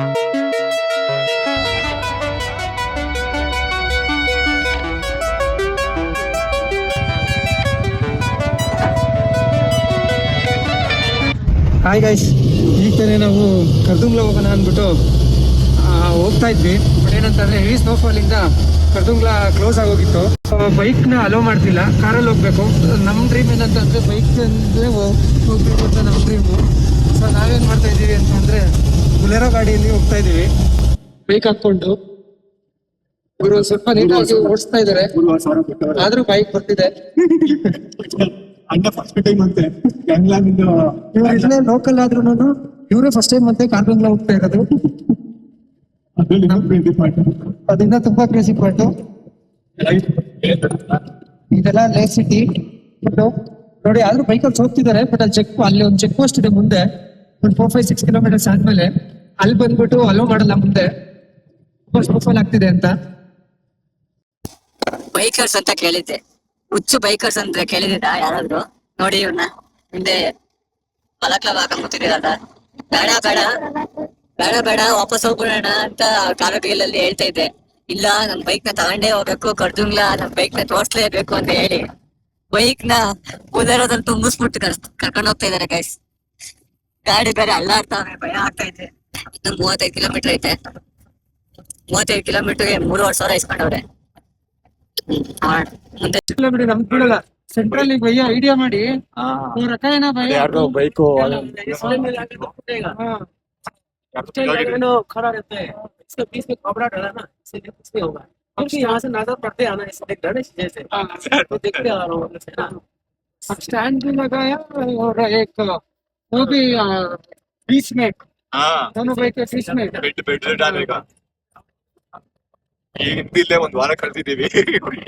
Hi guys, ಈಗ ತಾನೇ ನಾವು ಕರ್ದುಂಗ್ಲ ಹೋಗೋಣ ಅಂದ್ಬಿಟ್ಟು ಹೋಗ್ತಾ ಇದ್ವಿ. ಬಟ್ ಏನಂತಂದ್ರೆ ಹೆವಿ ಸ್ನೋಫಾಲಿಂದ ಕರ್ದುಂಗ್ಲ ಕ್ಲೋಸ್ ಆಗೋಗಿತ್ತು. ಬೈಕ್ನ ಅಲೋ ಮಾಡ್ತಿಲ್ಲ, ಕಾರಲ್ಲಿ ಹೋಗ್ಬೇಕು. ನಮ್ಮ ಡ್ರೀಮ್ ಏನಂತಂದ್ರೆ ಬೈಕ್ ಅಂದರೆ ಹೋಗ್ಬೇಕು ಅಂತ ನಮ್ಮ ಡ್ರೀಮು. ಸೊ ನಾವೇನು ಮಾಡ್ತಾ ಇದ್ದೀವಿ ಅಂತಂದ್ರೆ ಬುಲೆರೋ ಗಾಡಿಯಲ್ಲಿ ಹೋಗ್ತಾ ಇದ್ದೀವಿ. ಬೈಕ್ ಹಾಕ್ಕೊಂಡು ಇವರು ಸ್ವಲ್ಪ ನೀಟಾಗಿ ಓಡಿಸ್ತಾ ಇದ್ದಾರೆ, ಆದ್ರೂ ಬೈಕ್ ಬರ್ತಿದೆ. ಇಲ್ಲೇ ಲೋಕಲ್ ಆದ್ರೂ ಇವರೇ ಫಸ್ಟ್ ಟೈಮ್ ಮತ್ತೆ ಕಾರ್ಬಂಗ್ಲ ಹೋಗ್ತಾ ಇರೋದು. ಅದನ್ನ ತುಂಬಾ ಕ್ರೇಜಿ ಪಾರ್ಟ್. ಇದೆಲ್ಲ ಲೇ ಸಿಟಿ ನೋಡಿ, ಆದ್ರೂ ಬೈಕಲ್ಲಿ ಹೋಗ್ತಿದ್ದಾರೆ. ಬಟ್ ಅಲ್ಲಿ ಒಂದು ಚೆಕ್ ಪೋಸ್ಟ್ ಇದೆ ಮುಂದೆ, ಒಂದು 4-5-6 ಕಿಲೋಮೀಟರ್ಸ್ ಆದ್ಮೇಲೆ. ಅಲ್ಲಿ ಬಂದ್ಬಿಟ್ಟು ಅಲೋ ಮಾಡಲ್ಲ ಮುಂದೆ, ತುಂಬಾ ಸ್ನೋಫಾಲ್ ಆಗ್ತಿದೆ ಅಂತ. ಬೈಕರ್ಸ್ ಅಂತ ಕೇಳಿದ್ದೆ, ಹುಚ್ಚು ಬೈಕರ್ಸ್ ಅಂತ ಕೇಳಿದ್ದ ಯಾರಾದ್ರು? ನೋಡಿ ಇವ್ರನ್ನ ಹಿಂದೆ ಪಲಕ್ಲ ಹಾಕೊಂಡ್ಬಿಟ್ಟಿದ್ದೀರಲ್ಲ. ಬೇಡ ಬೇಡ ಬೇಡ ಬೇಡ ವಾಪಸ್ ಹೋಗ್ಬಿಡೋಣ ಅಂತ ಕಾಲೋಟಿಗಳಲ್ಲಿ ಹೇಳ್ತಾ ಇದ್ದೆ. ಇಲ್ಲ, ನಮ್ ಬೈಕ್ ನ ತಗೊಂಡೇ ಹೋಗ್ಬೇಕು, ಕರ್ದುಂಗ್ಲ ನಮ್ ಬೈಕ್ ನ ತೋರ್ಸ್ಲೇಬೇಕು ಅಂತ ಹೇಳಿ ಬೈಕ್ ನ ಬುಲೆರೋದಲ್ಲಿ ತುಂಬಿಸ್ಬಿಟ್ಟು ಕರ್ಕೊಂಡು ಹೋಗ್ತಾ ಇದಾರೆ ಗೈಸ್. ಗಾಡಿ ಬೇರೆ ಅಲ್ಲಾಡ್ತಾವೆ, ಭಯ ಆಗ್ತಾ ಇದೆ. ಇನ್ನು 35 ಕಿಲೋಮೀಟರ್ ಐತೆ. 35 ಕಿಲೋಮೀಟರ್ಗೆ 3,500 ಇಸ್ಕೊಂಡವ್ರೆ. ಮುಂದೆ ಕಿಲೋಮೀಟರ್ ನಮ್ಗೆ ಬಿಡಲ್ಲ. ಸೆಂಟ್ರಲ್ ಭಯ್ಯ ಐಡಿಯಾ ಮಾಡಿ ರಕಾಯನ ಭಯ ಬೈಕು खड़ा रहता है, इसके बीच में कपड़ा डाला ना, इससे कुछ नहीं होगा, क्योंकि यहाँ से नजर पड़ते आना इसलिए गणेश जैसे तो देखते आ रहा हूँ। स्टैंड भी लगाया और एक वो भी बीच में, दोनों बाइक के बीच में ಬೆಡ್ डालेगा. ಈಗ ಹಿಂದಿಲ್ಲೇ ಒಂದ್ ವಾರ ಕಳ್ತಿದೀವಿ ನೋಡಿ.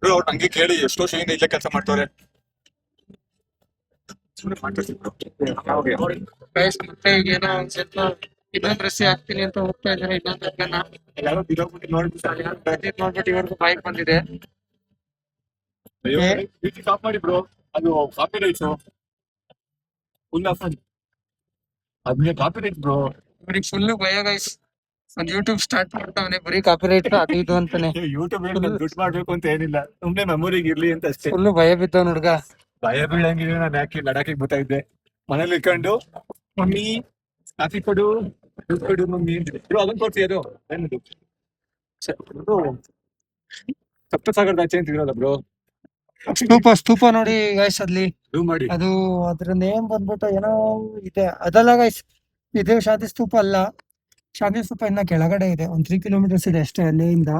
ಅವ್ರು ಹಂಗೆ ಕೇಳಿ ಎಷ್ಟೋ ವರ್ಷದಿಂದ ಇಲ್ಲೇ ಕೆಲಸ ಮಾಡ್ತವ್ರೆ. ಮತ್ತೆ ಈಗ ಏನೋ ಒಂದ್ ಸ್ವಲ್ಪ ಇನ್ನೊಂದ್ ರಸ್ತೆ ಹಾಕ್ತೀನಿ ಅಂತ ಹೋಗ್ತಾ ಇದಾರೆ. ಇನ್ನೊಂದ್ ಎಲ್ಲಾರು ಬಿಡೋಗ್ಬಿಟ್ಟು ನೋಡ್ಬಿಟ್ಟು ಇವ್ರಿಗೂ ಬೈಕ್ ಬಂದಿದೆ. ಸ್ಟಾಪ್ ಮಾಡಿ ಬ್ರೋ, ಅದು ಕಾಪಿ ರೈಟ್ಸ್ ಫುಲ್ ಆಫ್ ಅದ್ನೇ ಕಾಪಿ ರೈಟ್ ಬ್ರೋ. ಇವ್ರಿಗೆ ಫುಲ್ ಭಯ ಗೈಸ್. ಒಂದ್ ಯೂಟ್ಯೂಬ್ ಸ್ಟಾರ್ಟ್ ಮಾಡ್ತಾವನೆ, ಬರೀ ಕಾಪಿ ರೈಟ್ ಅದು ಇದು ಅಂತಾನೆ. ಯೂಟ್ಯೂಬ್ ದುಡ್ಡು ಮಾಡ್ಬೇಕು ಅಂತ ಏನಿಲ್ಲ, ಸುಮ್ನೆ ಮೆಮೊರಿಗೆ ಇರ್ಲಿ ಅಂತ ಅಷ್ಟೇ. ಫುಲ್ ಭಯ ಬಿದ್ದವನ್ ಹುಡ್ಗ. ಭಯ ಬೀಳಂಗಿಲ್ಲ. ನಾನು ಯಾಕೆ ಲಡಾಖಿಗೆ ಬರ್ತಾ ಇದ್ದೆ, ಮನೇಲಿ ಇಟ್ಕೊಂಡು ಮಮ್ಮಿ ಕಾಫಿ ಕೊಡು, ದುಡ್ಡು ಕೊಡು ಮಮ್ಮಿ ಬ್ರೋ. ಅದನ್ನ ಕೊಡ್ಸಿ, ಅದು ಏನದು ಸಪ್ತಸಾಗರದ ಆಚೆ ಅಂತ ಇರೋಲ್ಲ ಬ್ರೋ. ಸ್ತೂಪ ನೋಡಿ ಗೈಸ್, ಅಲ್ಲಿ ಮಾಡಿ ಅದು ಅದ್ರ ನೇಮ್ ಬಂದ್ಬಿಟ್ಟು ಏನೋ ಇದೆ. ಅದಲ್ಲ ಗೈಸ್, ಇದು ಶಾಂತಿ ಸ್ತೂಪ ಅಲ್ಲ. ಶಾಂತಿ ಸ್ತೂಪ ಇನ್ನ ಕೆಳಗಡೆ ಇದೆ, ಒಂದ್ 3 ಕಿಲೋಮೀಟರ್ಸ್ ಇದೆ ಅಷ್ಟೇ ಅಲ್ಲಿಂದ.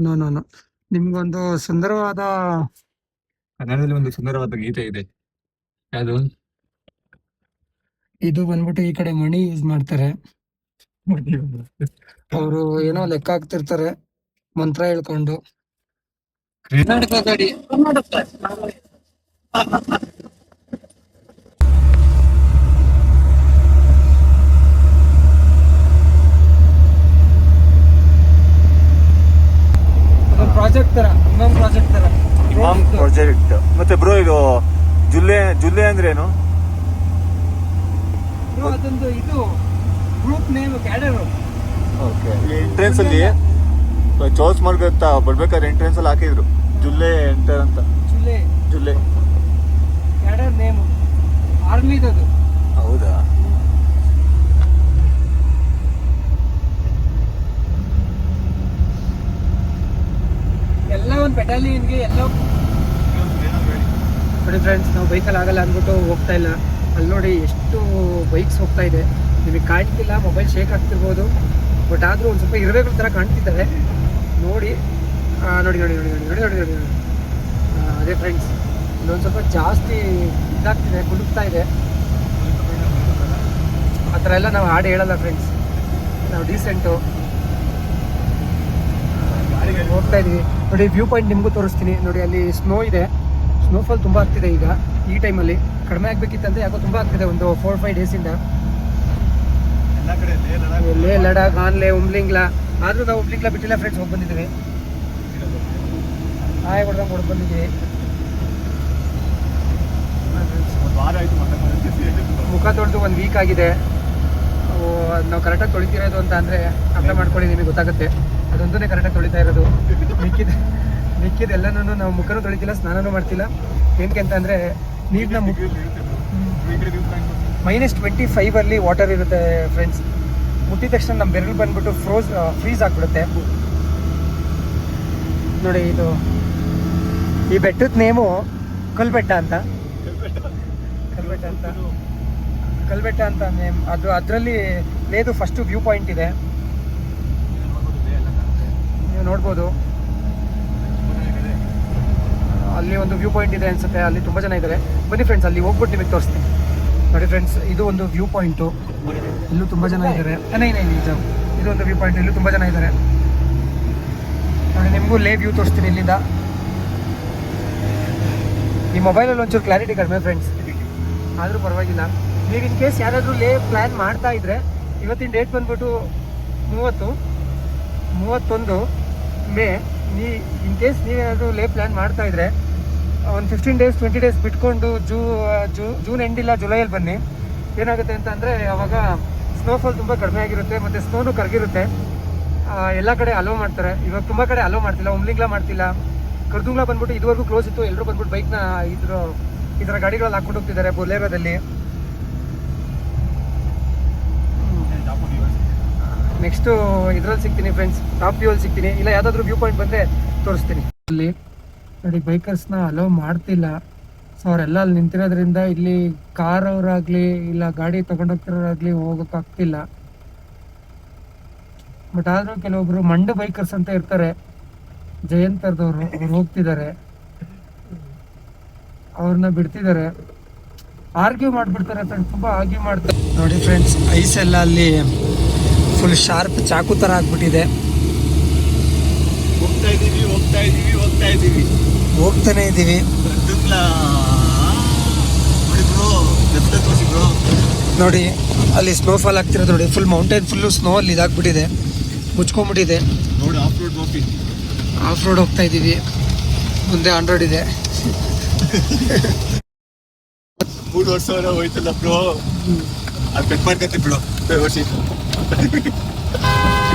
ನೋ ನಿಮ್ಗೊಂದು ಸುಂದರವಾದ ಕನ್ನಡದಲ್ಲಿ ಒಂದು ಸುಂದರವಾದ ಗೀತೆ ಇದೆ. ಯಾವುದು? ಇದು ಬಂದ್ಬಿಟ್ಟು ಈ ಕಡೆ ಮಣಿ ಯೂಸ್ ಮಾಡ್ತಾರೆ. ಅವರು ಏನೋ ಲೆಕ್ಕ ಹಾಕ್ತಿರ್ತಾರೆ ಮಂತ್ರ ಹೇಳ್ಕೊಂಡು. ಕರ್ನಾಟಕ ಗಾಡಿ ಪ್ರಾಜೆಕ್ಟ್ ತರ, ಪ್ರಾಜೆಕ್ಟ್. ಮತ್ತೆ ಬ್ರೋ ಇದು ಜುಲ್ಲೆ ಅಂದ್ರೆ ಏನು? ಅದೊಂದು ಇದು group name, cadre. Okay. Entrance ಅಲ್ಲಿ ಚೋಸ್ ಮಾರ್ಗ ಬರ್ಬೇಕಾದ್ರೆ ಎಂಟ್ರೆನ್ಸ್ ಅಲ್ಲಿ ಹಾಕಿದ್ರು ಜುಲ್ಲೆ ಎಂಟರ್ ಅಂತ. ಜುಲ್ಲೆ ಕ್ಯಾಡರ್ ನೇಮ್ ಆರ್ಮಿದದು. ಹೌದಾ? ಎಲ್ಲ ಒಂದು ಬೆಟಾಲಿಯನ್ಗೆ ಎಲ್ಲ. ನೋಡಿ ಫ್ರೆಂಡ್ಸ್, ನಾವು ಬೈಕಲ್ಲಿ ಆಗಲ್ಲ ಅಂದ್ಬಿಟ್ಟು ಹೋಗ್ತಾ ಇಲ್ಲ. ಅಲ್ಲಿ ನೋಡಿ ಎಷ್ಟು ಬೈಕ್ಸ್ ಹೋಗ್ತಾ ಇದೆ. ನಿಮಗೆ ಕಾಣ್ತಿಲ್ಲ, ಮೊಬೈಲ್ ಶೇಕ್ ಆಗ್ತಿರ್ಬೋದು, ಬಟ್ ಆದರೂ ಒಂದು ಸ್ವಲ್ಪ ಇರಬೇಕು ಥರ ಕಾಣ್ತಿದ್ದಾರೆ. ನೋಡಿ ನೋಡಿ ನೋಡಿ ನೋಡಿ ನೋಡಿ ನೋಡಿ ನೋಡಿ ನೋಡಿ ಅದೇ ಫ್ರೆಂಡ್ಸ್, ಇನ್ನೊಂದು ಸ್ವಲ್ಪ ಜಾಸ್ತಿ ಇದಾಗ್ತಿದೆ, ಕುಲುಕ್ತಾ ಇದೆ. ಆ ಥರ ಎಲ್ಲ ನಾವು ಹಾಡು ಹೇಳಲ್ಲ ಫ್ರೆಂಡ್ಸ್, ನಾವು ಡೀಸೆಂಟು ಹೋಗ್ತಾ ಇದೀವಿ. ನೋಡಿ ವ್ಯೂ ಪಾಯಿಂಟ್ ನಿಮಗೂ ತೋರಿಸ್ತೀನಿ. ನೋಡಿ ಅಲ್ಲಿ ಸ್ನೋ ಇದೆ, ಸ್ನೋಫಾಲ್ ತುಂಬ ಆಗ್ತಿದೆ ಈಗ ಈ ಟೈಮಲ್ಲಿ. ಕಡಿಮೆ ಆಗಬೇಕಿತ್ತಂದ್ರೆ ಯಾಕೋ ತುಂಬ ಆಗ್ತಿದೆ ಒಂದು 4-5 ಡೇಸಿಂದ. ಲೇ ಲಡಾಖ್, ಆನ್ಲೆ, ಉಮ್ಲಿಂಗ್ಲಾ. ಆದರೂ ನಾವು ಉಮ್ಲಿಂಗ್ಲಾ ಬಿಟ್ಟಿಲ್ಲ ಫ್ರೆಂಡ್ಸ್, ಹೋಗಿ ಬಂದಿದ್ದೀವಿ. ಹಾಯ್ ಕೊಡ್ದಂಗೆ ಕೊಡ್ ಬಂದಿದ್ದೀವಿ. ಒಂದು ವಾರ ಆಯ್ತು ಮುಖ ತೊಳೆದು 1 ವೀಕ್ ಆಗಿದೆ. ಅದು ನಾವು ಕರೆಕ್ಟಾಗಿ ತೊಳಿತಿರೋದು ಅಂತ ಅಂದರೆ ಅರ್ಥ ಮಾಡ್ಕೊಳ್ಳಿ, ನಿಮಗೆ ಗೊತ್ತಾಗುತ್ತೆ. ಅದೊಂದನ್ನೇ ಕರೆಕ್ಟಾಗಿ ತೊಳಿತಾ ಇರೋದು. ಮಿಕ್ಕಿದೆಲ್ಲನೂ ನಾವು ಮುಖನೂ ತೊಳಿತಿಲ್ಲ, ಸ್ನಾನನೂ ಮಾಡ್ತಿಲ್ಲ. ಏನಕ್ಕೆ ಅಂತ ಅಂದರೆ ನೀರನ್ನ -25 ವಾಟರ್ ಇರುತ್ತೆ ಫ್ರೆಂಡ್ಸ್. ಮುಟ್ಟಿದ ತಕ್ಷಣ ನಮ್ಮ ಬೆರಳು ಬಂದ್ಬಿಟ್ಟು ಫ್ರೀಸ್ ಆಗಿಬಿಡುತ್ತೆ. ನೋಡಿ, ಇದು ಈ ಬೆಟ್ಟದ ನೇಮು ಕಲ್ಬೆಟ್ಟ ಅಂತ ನೇಮ್. ಅದು ಅದರಲ್ಲಿ ಲೇದು ಫಸ್ಟ್ ವ್ಯೂ ಪಾಯಿಂಟ್ ಇದೆ, ನೀವು ನೋಡ್ಬೋದು. ಅಲ್ಲಿ ಒಂದು ವ್ಯೂ ಪಾಯಿಂಟ್ ಇದೆ ಅನ್ಸುತ್ತೆ, ಅಲ್ಲಿ ತುಂಬ ಜನ ಇದ್ದಾರೆ. ಬನ್ನಿ ಫ್ರೆಂಡ್ಸ್, ಅಲ್ಲಿ ಹೋಗ್ಬಿಟ್ಟು ನಿಮಗೆ ತೋರಿಸ್ತೀನಿ. ನೋಡಿ ಫ್ರೆಂಡ್ಸ್, ಇದು ಒಂದು ವ್ಯೂ ಪಾಯಿಂಟು, ಇಲ್ಲೂ ತುಂಬ ಜನ ಇದ್ದಾರೆ. ಇದು ಒಂದು ವ್ಯೂ ಪಾಯಿಂಟ್, ಇಲ್ಲೂ ತುಂಬ ಜನ ಇದ್ದಾರೆ. ನೋಡಿ, ನಿಮಗೂ ಲೇ ವ್ಯೂ ತೋರಿಸ್ತೀನಿ ಇಲ್ಲಿಂದ. ಈ ಮೊಬೈಲಲ್ಲಿ ಒಂಚೂರು ಕ್ಲಾರಿಟಿ ಕಡಿಮೆ ಫ್ರೆಂಡ್ಸ್, ಆದರೂ ಪರವಾಗಿಲ್ಲ. ನೀವು ಇನ್ ಕೇಸ್ ಯಾರಾದರೂ ಲೇ ಪ್ಲ್ಯಾನ್ ಮಾಡ್ತಾ ಇದ್ರೆ, ಇವತ್ತಿನ ಡೇಟ್ ಬಂದ್ಬಿಟ್ಟು 31 ಮೇ. ಇನ್ ಕೇಸ್ ನೀವೇನಾದರೂ ಲೇ ಪ್ಲ್ಯಾನ್ ಮಾಡ್ತಾ ಇದ್ರೆ ಒಂದು 15 ಡೇಸ್ 20 ಡೇಸ್ ಬಿಟ್ಕೊಂಡು ಜೂನ್ ಎಂಡ್ ಇಲ್ಲ ಜುಲೈಯಲ್ಲಿ ಬನ್ನಿ. ಏನಾಗುತ್ತೆ ಅಂತ ಅಂದರೆ ಅವಾಗ ಸ್ನೋಫಾಲ್ ತುಂಬ ಕಡಿಮೆ ಆಗಿರುತ್ತೆ, ಮತ್ತು ಸ್ನೋನು ಕರಗಿರುತ್ತೆ. ಎಲ್ಲ ಕಡೆ ಅಲೋ ಮಾಡ್ತಾರೆ. ಇವಾಗ ತುಂಬ ಕಡೆ ಅಲೋ ಮಾಡ್ತಿಲ್ಲ, ಉಮ್ಲಿಂಗ್ಲ ಮಾಡ್ತಿಲ್ಲ. ಕರ್ದುಂಗ್ಲ ಬಂದ್ಬಿಟ್ಟು ಇದುವರೆಗೂ ಕ್ಲೋಸ್ ಇತ್ತು. ಎಲ್ಲರೂ ಬಂದ್ಬಿಟ್ಟು ಬೈಕ್ನ ಇದರ ಗಾಡಿಗಳಲ್ಲಿ ಹಾಕ್ಕೊಂಡು ಹೋಗ್ತಿದ್ದಾರೆ ಬೊಲೇರೋದಲ್ಲಿ. ನೆಕ್ಸ್ಟು ಇದ್ರಲ್ಲಿ ಸಿಗ್ತೀನಿ ಫ್ರೆಂಡ್ಸ್, ಟಾಪ್ ವ್ಯೂಲ್ಲಿ ಸಿಗ್ತೀನಿ. ಇಲ್ಲ ಯಾವುದಾದ್ರೂ ವ್ಯೂ ಪಾಯಿಂಟ್ ಬಂದರೆ ತೋರಿಸ್ತೀನಿ. ಅಲ್ಲಿ ನೋಡಿ, ಬೈಕರ್ಸ್ನ ಅಲೋ ಮಾಡ್ತಿಲ್ಲ. ಸೊ ಅವರೆಲ್ಲ ಅಲ್ಲಿ ನಿಂತಿರೋದ್ರಿಂದ ಇಲ್ಲಿ ಕಾರ್ ಅವರಾಗಲಿ ಇಲ್ಲ ಗಾಡಿ ತೊಗೊಂಡೋಗ್ತಿರೋರಾಗಲಿ ಹೋಗೋಕ್ಕಾಗ್ತಿಲ್ಲ. ಬಟ್ ಆದರೂ ಕೆಲವೊಬ್ರು ಮಂಡ ಬೈಕರ್ಸ್ ಅಂತ ಇರ್ತಾರೆ, ಜಯಂತರ್ದವರು, ಅವ್ರು ಹೋಗ್ತಿದ್ದಾರೆ, ಅವ್ರನ್ನ ಬಿಡ್ತಿದ್ದಾರೆ. ಆರ್ಗ್ಯೂ ಮಾಡಿಬಿಡ್ತಾರೆ ಫ್ರೆಂಡ್ಸ್, ತುಂಬ ಆರ್ಗ್ಯೂ ಮಾಡ್ತಾರೆ. ನೋಡಿ ಫ್ರೆಂಡ್ಸ್, ಐಸ್ ಎಲ್ಲ ಅಲ್ಲಿ ಫುಲ್ ಶಾರ್ಪ್ ಚಾಕು ಥರ ಆಗ್ಬಿಟ್ಟಿದೆ. ಹೋಗ್ತಾನೆ ಇದ್ದೀವಿ. ನೋಡಿ, ಅಲ್ಲಿ ಸ್ನೋಫಾಲ್ ಆಗ್ತಿರೋದು ನೋಡಿ. ಫುಲ್ ಮೌಂಟೇನ್ ಫುಲ್ಲು ಸ್ನೋ ಅಲ್ಲಿ ಇದಾಗ್ಬಿಟ್ಟಿದೆ, ಮುಚ್ಕೊಂಡ್ಬಿಟ್ಟಿದೆ. ನೋಡಿ, ಆಫ್ ರೋಡ್ ಹೋಗ್ತಾ ಇದ್ದೀವಿ. ಮುಂದೆ ಆನ್ ರೋಡ್ ಇದೆ. 3 ವರ್ಷ ಹೋಯ್ತಲ್ಲ ಬ್ರೋ, ಅದು ಕಟ್ ಮಾಡ್ಕತ್ತಿ ಬಿಡು.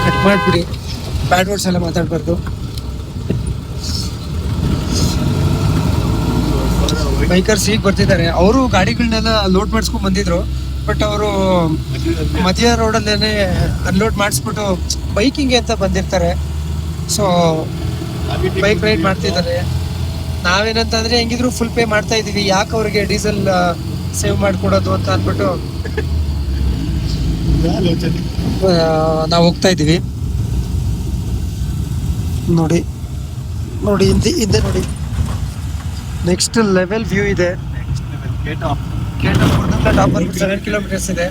ಕಟ್ ಮಾಡಿಬಿಡಿ, ಬ್ಯಾಡ್ ವರ್ಡ್ಸ್ ಎಲ್ಲ ಮಾತಾಡಬಾರ್ದು. ಬೈಕರ್ಸ್ ಈಗ ಬರ್ತಿದ್ದಾರೆ. ಅವರು ಗಾಡಿಗಳನ್ನೆಲ್ಲ ಲೋಡ್ ಮಾಡಿಸ್ಕೊಂಡು ಬಂದಿದ್ರು. ಬಟ್ ಅವರು ಮಧ್ಯ ರೋಡಲ್ಲೇ ಅನ್ಲೋಡ್ ಮಾಡಿಸ್ಬಿಟ್ಟು ಬೈಕಿಂಗ್ಗೆ ಅಂತ ಬಂದಿರ್ತಾರೆ. ಸೊ ಬೈಕ್ ರೈಡ್ ಮಾಡ್ತಿದ್ದಾರೆ. ನಾವೇನಂತಂದರೆ ಹೆಂಗಿದ್ರು ಫುಲ್ ಪೇ ಮಾಡ್ತಾ ಇದ್ದೀವಿ, ಯಾಕೆ ಅವ್ರಿಗೆ ಡೀಸೆಲ್ ಸೇವ್ ಮಾಡಿಕೊಡೋದು ಅಂತ ಅಂದ್ಬಿಟ್ಟು ನಾವು ಹೋಗ್ತಾ ಇದ್ದೀವಿ. ನೋಡಿ ನೋಡಿ, ಹಿಂದೆ ನೋಡಿ, ನೆಕ್ಸ್ಟ್ ಲೆವೆಲ್ ವ್ಯೂ ಇದೆ. ಕರ್ದುಂಗ್ಲ ಟಾಪ್ ಬಂದ್ಬಿಟ್ಟು 7 ಕಿಲೋಮೀಟರ್ಸ್ ಇದೆ.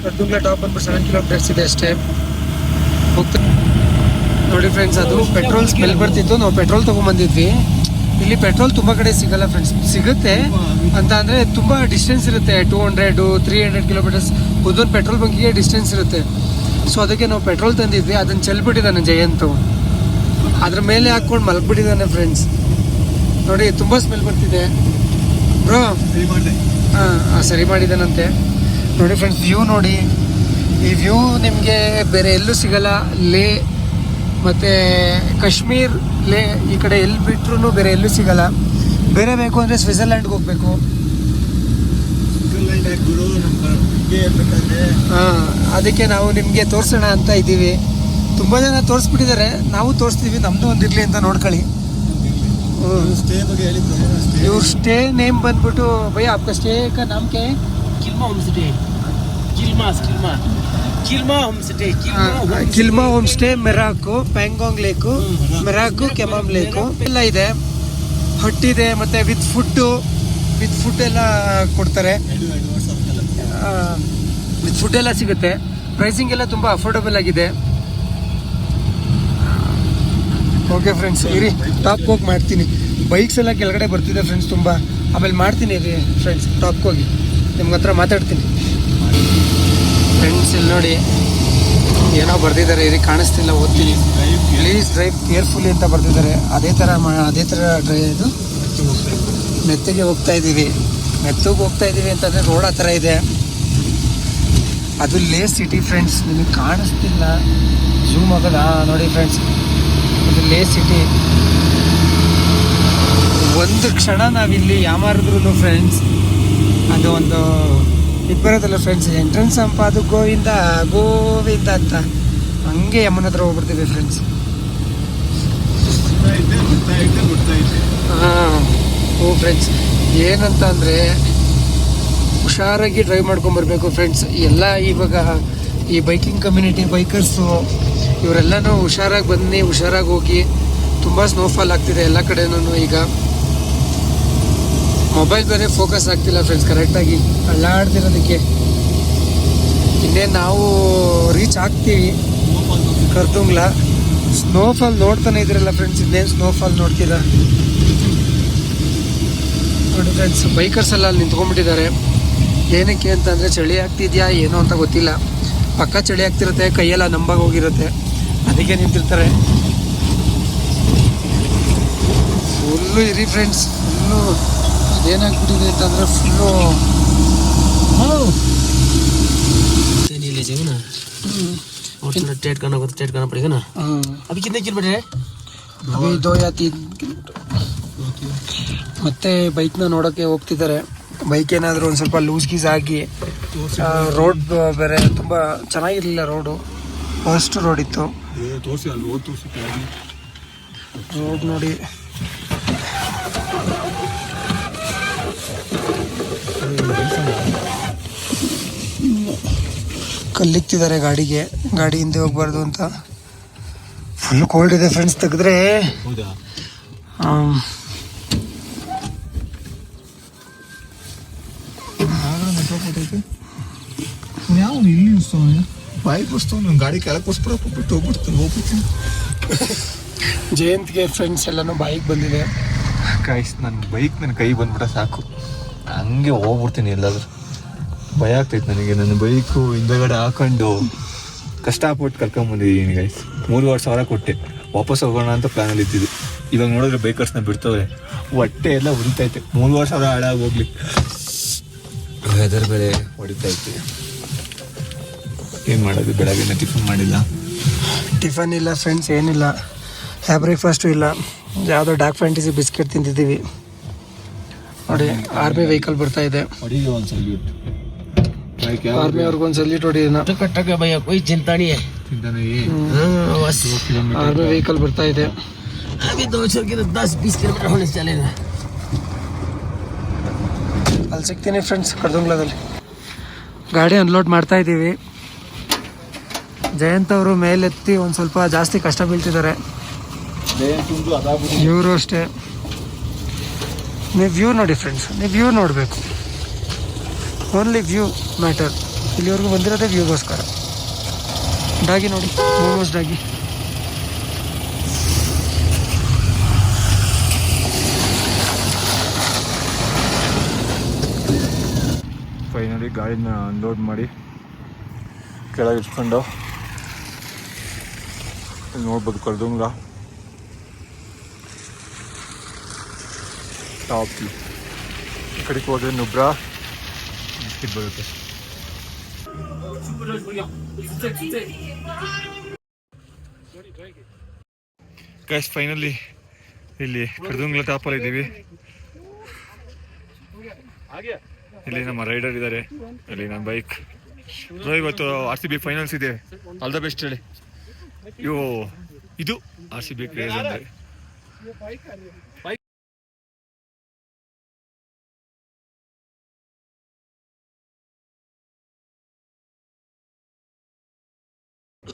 ಕರ್ದುಂಗ್ಲ ಟಾಪ್ ಬಂದ್ಬಿಟ್ಟು 7 ಕಿಲೋಮೀಟರ್ಸ್ ಇದೆ ಅಷ್ಟೇ. ಹೋಗ್ತಾ ನೋಡಿ ಫ್ರೆಂಡ್ಸ್, ಅದು ಪೆಟ್ರೋಲ್ ಸ್ಮೆಲ್ ಬರ್ತಿತ್ತು. ನಾವು ಪೆಟ್ರೋಲ್ ತೊಗೊಂಬಂದಿದ್ವಿ. ಇಲ್ಲಿ ಪೆಟ್ರೋಲ್ ತುಂಬ ಕಡೆ ಸಿಗಲ್ಲ ಫ್ರೆಂಡ್ಸ್. ಸಿಗುತ್ತೆ ಅಂತ ಅಂದರೆ ತುಂಬ ಡಿಸ್ಟೆನ್ಸ್ ಇರುತ್ತೆ, 200-300 ಕಿಲೋಮೀಟರ್ಸ್ ಒಂದೊಂದು ಪೆಟ್ರೋಲ್ ಬಂಕಿಗೆ ಡಿಸ್ಟೆನ್ಸ್ ಇರುತ್ತೆ. ಸೊ ಅದಕ್ಕೆ ನಾವು ಪೆಟ್ರೋಲ್ ತಂದಿದ್ವಿ. ಅದನ್ನು ಚೆಲ್ಬಿಟ್ಟಿದ್ದಾನೆ ಜಯಂತು, ಅದ್ರ ಮೇಲೆ ಹಾಕ್ಕೊಂಡು ಮಲಗ್ಬಿಟ್ಟಿದ್ದಾನೆ ಫ್ರೆಂಡ್ಸ್. ನೋಡಿ, ತುಂಬ ಸ್ಮೆಲ್ ಬರ್ತಿದೆ ಬ್ರೋ. ಹಾಂ, ಸರಿ ಮಾಡಿದ್ದಾನಂತೆ. ನೋಡಿ ಫ್ರೆಂಡ್ಸ್, ವ್ಯೂ ನೋಡಿ. ಈ ವ್ಯೂ ನಿಮಗೆ ಬೇರೆ ಎಲ್ಲೂ ಸಿಗಲ್ಲ. ಲೇ ಮತ್ತು ಕಾಶ್ಮೀರ್, ಲೇ ಈ ಕಡೆ ಎಲ್ಲಿ ಬಿಟ್ರೂ ಬೇರೆ ಎಲ್ಲೂ ಸಿಗಲ್ಲ. ಬೇರೆ ಬೇಕು ಅಂದರೆ ಸ್ವಿಟ್ಜರ್ಲ್ಯಾಂಡ್ಗೆ ಹೋಗಬೇಕು. ಹಾಂ, ಅದಕ್ಕೆ ನಾವು ನಿಮಗೆ ತೋರಿಸೋಣ ಅಂತ ಇದ್ದೀವಿ. ತುಂಬ ಜನ ತೋರಿಸ್ಬಿಟ್ಟಿದ್ದಾರೆ, ನಾವು ತೋರಿಸ್ತೀವಿ. ನಮ್ಮದು ಒಂದಿರಲಿ ಅಂತ ನೋಡ್ಕೊಳ್ಳಿ. ಇವ್ರ ಸ್ಟೇ ನೇಮ್ ಬಂದ್ಬಿಟ್ಟು ಭಯ, आपका स्टे का नाम क्या है? Kilma home stay. Kilma home stay, Merak, Pangong lake, Merak, ಕೆಮಾಮ್ ಲೇಕು ಎಲ್ಲ ಇದೆ. ಹಟ್ಟಿದೆ, ಮತ್ತು ವಿತ್ ಫುಡ್ ಎಲ್ಲ ಕೊಡ್ತಾರೆ. ವಿತ್ ಫುಡ್ ಎಲ್ಲ ಸಿಗುತ್ತೆ. ಪ್ರೈಸಿಂಗ್ ಎಲ್ಲ ತುಂಬ ಅಫೋರ್ಡಬಲ್ ಆಗಿದೆ. ಓಕೆ ಫ್ರೆಂಡ್ಸ್, ಇರಿ, ಟಾಪ್ಗೆ ಹೋಗಿ ಮಾಡ್ತೀನಿ. ಬೈಕ್ಸ್ ಎಲ್ಲ ಕೆಳಗಡೆ ಬರ್ತಿದೆ ಫ್ರೆಂಡ್ಸ್ ತುಂಬ. ಆಮೇಲೆ ಮಾಡ್ತೀನಿ ರೀ ಫ್ರೆಂಡ್ಸ್, ಟಾಪ್ಗೆ ಹೋಗಿ ನಿಮ್ಗೆ ಹತ್ರ ಮಾತಾಡ್ತೀನಿ ಫ್ರೆಂಡ್ಸ್. ಇಲ್ಲಿ ನೋಡಿ, ಏನೋ ಬರ್ದಿದ್ದಾರೆ, ಇದಕ್ಕೆ ಕಾಣಿಸ್ತಿಲ್ಲ, ಓದ್ತೀನಿ. ಪ್ಲೀಸ್ ಡ್ರೈವ್ ಕೇರ್ಫುಲಿ ಅಂತ ಬರ್ದಿದ್ದಾರೆ. ಅದೇ ಥರ ಇದು ಮೆತ್ತಗೆ ಹೋಗ್ತಾ ಇದ್ದೀವಿ. ಮೆತ್ತಗೆ ಹೋಗ್ತಾ ಇದ್ದೀವಿ ಅಂತಂದರೆ ರೋಡ್ ಆ ಥರ ಇದೆ. ಅದು ಲೇ ಸಿಟಿ ಫ್ರೆಂಡ್ಸ್, ನಿಮಗೆ ಕಾಣಿಸ್ತಿಲ್ಲ, ಝೂಮ್ ಆಗೋದಾ ನೋಡಿ ಫ್ರೆಂಡ್ಸ್, ಇದು ಲೇ ಸಿಟಿ. ಒಂದು ಕ್ಷಣ ನಾವಿಲ್ಲಿ ಯಾಮಾರಿದ್ರು ಫ್ರೆಂಡ್ಸ್, ಅದು ಒಂದು ಇದು ಬರೋದಲ್ಲ ಫ್ರೆಂಡ್ಸ್, ಎಂಟ್ರೆನ್ಸ್ ಅಂಪ, ಅದು ಗೋವಿಂದ ಗೋವಿಂದ ಅಂತ ಹಂಗೆ ಯಮನ ಹತ್ರ ಹೋಗ್ಬಿಡ್ತೀವಿ ಫ್ರೆಂಡ್ಸ್. ಹಾಂ ಓ ಫ್ರೆಂಡ್ಸ್, ಏನಂತ ಅಂದರೆ ಹುಷಾರಾಗಿ ಡ್ರೈವ್ ಮಾಡ್ಕೊಂಬರ್ಬೇಕು ಫ್ರೆಂಡ್ಸ್. ಎಲ್ಲ ಇವಾಗ ಈ ಬೈಕಿಂಗ್ ಕಮ್ಯುನಿಟಿ, ಬೈಕರ್ಸು ಇವರೆಲ್ಲನೂ ಹುಷಾರಾಗಿ ಬನ್ನಿ, ಹುಷಾರಾಗಿ ಹೋಗಿ. ತುಂಬ ಸ್ನೋಫಾಲ್ ಆಗ್ತಿದೆ ಎಲ್ಲ ಕಡೆನೂ. ಈಗ ಮೊಬೈಲ್ ಬೇರೆ ಫೋಕಸ್ ಆಗ್ತಿಲ್ಲ ಫ್ರೆಂಡ್ಸ್ ಕರೆಕ್ಟಾಗಿ, ಅಲ್ಲಾಡ್ತಿರೋದಕ್ಕೆ. ಇನ್ನೇನು ನಾವು ರೀಚ್ ಆಗ್ತೀವಿ ಕರ್ದುಂಗ್ಲ. ಸ್ನೋಫಾಲ್ ನೋಡ್ತಾನೆ ಇದ್ದೀರಲ್ಲ ಫ್ರೆಂಡ್ಸ್, ಇನ್ನೇನು ಸ್ನೋಫಾಲ್ ನೋಡ್ತೀರಾ ನೋಡಿ ಫ್ರೆಂಡ್ಸ್. ಬೈಕರ್ಸ್ ಎಲ್ಲ ಅಲ್ಲಿ ನಿಂತ್ಕೊಂಡ್ಬಿಟ್ಟಿದ್ದಾರೆ. ಏನಕ್ಕೆ ಅಂತಂದರೆ ಚಳಿ ಆಗ್ತಿದೆಯಾ ಏನೋ ಅಂತ ಗೊತ್ತಿಲ್ಲ. ಪಕ್ಕ ಚಳಿ ಆಗ್ತಿರುತ್ತೆ, ಕೈಯೆಲ್ಲ ನಂಬಾಗ ಹೋಗಿರುತ್ತೆ, ಅದಕ್ಕೆ ನಿಂತಿರ್ತಾರೆ. ಫುಲ್ಲು ಇರಿ ಫ್ರೆಂಡ್ಸ್, ಫುಲ್ಲು ಏನಾಗ್ಬಿಟ್ಟಿದೆ ಅಂತಂದರೆ ಫುಲ್ಲು ट्रेड करना पड़ेगा ना. अभी कितने किलोमीटर है? ಅಭಿ 2 या 3 ಕಿಲೋಮೀಟರ್. ಮತ್ತೆ ಬೈಕ್ನ ನೋಡೋಕ್ಕೆ ಹೋಗ್ತಿದ್ದಾರೆ. ಬೈಕ್ ಏನಾದರೂ ಒಂದು ಸ್ವಲ್ಪ ಲೂಸ್ ಗೀಸ್ ಆಗಿ, ರೋಡ್ ಬೇರೆ ತುಂಬ ಚೆನ್ನಾಗಿರಲಿಲ್ಲ, ರೋಡು ಫಸ್ಟ್ ರೋಡ್ ಇತ್ತು. ರೋಡ್ ನೋಡಿ ಕಲ್ಲಿಕ್ತಿದ್ದಾರೆ ಗಾಡಿಗೆ, ಗಾಡಿ ಹಿಂದೆ ಹೋಗ್ಬಾರ್ದು ಅಂತ. ಫುಲ್ ಕೋಲ್ಡ್ ಇದೆ ಫ್ರೆಂಡ್ಸ್, ತೆಗೆದ್ರೆ ಗಾಡಿ ಕೆಳಕೋಸ್ಕರ ಹೋಗ್ಬಿಡ್ತೀನಿ. ಜಯಂತ್ಗೆ ಫ್ರೆಂಡ್ಸ್ ಎಲ್ಲನೂ ಬೈಕ್ ಬಂದಿದೆ. ಗೈಸ್, ನನ್ನ ಕೈ ಬಂದ್ಬಿಟ್ರೆ ಸಾಕು, ಹಂಗೆ ಹೋಗ್ಬಿಡ್ತೀನಿ ಎಲ್ಲಾದ್ರೂ. ಭಯ ಆಗ್ತೈತೆ ನನಗೆ. ನನ್ನ ಬೈಕು ಹಿಂದಗಡೆ ಹಾಕೊಂಡು ಕಷ್ಟಪಟ್ಟು ಕರ್ಕೊಂಬಂದಿದ್ದೀನಿ ಗೈಸ್. 3,500 ಕೊಟ್ಟೆ, ವಾಪಸ್ ಹೋಗೋಣ ಅಂತ ಪ್ಲ್ಯಾನಲ್ಲಿ ಇದ್ದಿದ್ದು. ಇವಾಗ ನೋಡಿದ್ರೆ ಬೈಕರ್ಸ್ನ ಬಿಡ್ತವ್ರೆ, ಹೊಟ್ಟೆ ಎಲ್ಲ ಉರಿತೈತೆ. 3,500 ಹಾಳಾಗಿ ಹೋಗ್ಲಿ, ವೆದರ್ ಬೇರೆ ಹೊಡಿತೈತೆ. ಏನು ಮಾಡೋದು? ಬೆಳಗ್ಗೆ ಟಿಫನ್ ಮಾಡಿಲ್ಲ, ಟಿಫನ್ ಇಲ್ಲ ಫ್ರೆಂಡ್ಸ್, ಏನಿಲ್ಲ, ಬ್ರೇಕ್ಫಾಸ್ಟು ಇಲ್ಲ. ಯಾವುದೋ ಡಾರ್ಕ್ ಫ್ಯಾಂಟಸಿ ಬಿಸ್ಕೆಟ್ ತಿಂತಿದ್ದೀವಿ ನೋಡಿ. ಆರ್ಮಿ ವೆಹಿಕಲ್ ಬರ್ತಾ ಇದೆ, ಹೊಡಿಗೆ ಒಂದು ಸಲ್ಯೂಟ್. ಆರ್ಮಿ ಅವ್ರಿಗೊಂದು ಸಲ್ಯೂಟ್ ಹೊಡಿಯೋಣ. भैया कोई चिंता नहीं है. ಆರ್ಮಿ ವೆಹಿಕಲ್ ಬರ್ತಾ ಇದೆ. अभी 200 की 10-20 किलोमीटर होने से चलेगा. ಅಲ್ಲಿ ಸಿಗ್ತೀನಿ ಫ್ರೆಂಡ್ಸ್ ಕರ್ದುಂಗ್ಲದಲ್ಲಿ. ಗಾಡಿ ಅನ್ಲೋಡ್ ಮಾಡ್ತಾ ಇದ್ದೀವಿ. ಜಯಂತ್ ಅವರು ಮೇಲೆತ್ತಿ ಒಂದು ಸ್ವಲ್ಪ ಜಾಸ್ತಿ ಕಷ್ಟ ಬೀಳ್ತಿದ್ದಾರೆ. ಇವರು ಅಷ್ಟೇ. ನೀವು ವ್ಯೂ ನೋಡಿ ಫ್ರೆಂಡ್ಸ್, ನೀವು ವ್ಯೂ ನೋಡಬೇಕು. Only view matter. ಇಲ್ಲಿವರೆಗೂ ಬಂದಿರೋದೇ ವ್ಯೂಗೋಸ್ಕರ. ಡಾಗಿ ನೋಡಿ, ಮೋಮೋಸ್ ಡಾಗಿ. ಫೈನಲಿ ಗಾಡಿನ ಅನ್ಲೋಡ್ ಮಾಡಿ ಕೆಳಗೆ ಇಟ್ಕೊಂಡು ನೋಡ್ಬೋದು ಕರ್ದುಂಗ್ಲ ಟಾಪ್. ಈ ಕಡೆಗೆ ಹೋದ್ರೆ ನುಬ್ರಾ ಬಿಸ್ಕಿಟ್ ಬರುತ್ತೆ. ಗೈಸ್, ಫೈನಲಿ ಇಲ್ಲಿ ಕರ್ದುಂಗ್ಲ ಟಾಪಲ್ಲಿ ಇದ್ದೀವಿ. ಇಲ್ಲಿ ನಮ್ಮ ರೈಡರ್ ಇದ್ದಾರೆ, ಇಲ್ಲಿ ನಮ್ಮ ಬೈಕ್. ಇವತ್ತು RCB ಫೈನಲ್ಸ್ ಇದೆ, ಆಲ್ ದ ಬೆಸ್ಟ್ ಹೇಳಿ. ಇದು RCB ಕ್ರೇಜ್ ಅಂದರೆ.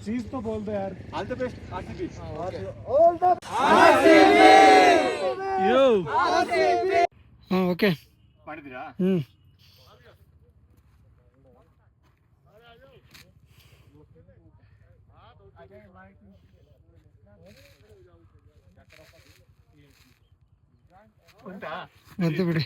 चीज तो बोल दो यार. All the best RCB. All the RCB. Yo RCB. Okay ಮಾಡಿದ್ದೀರಾ? ಬಿಡಿ.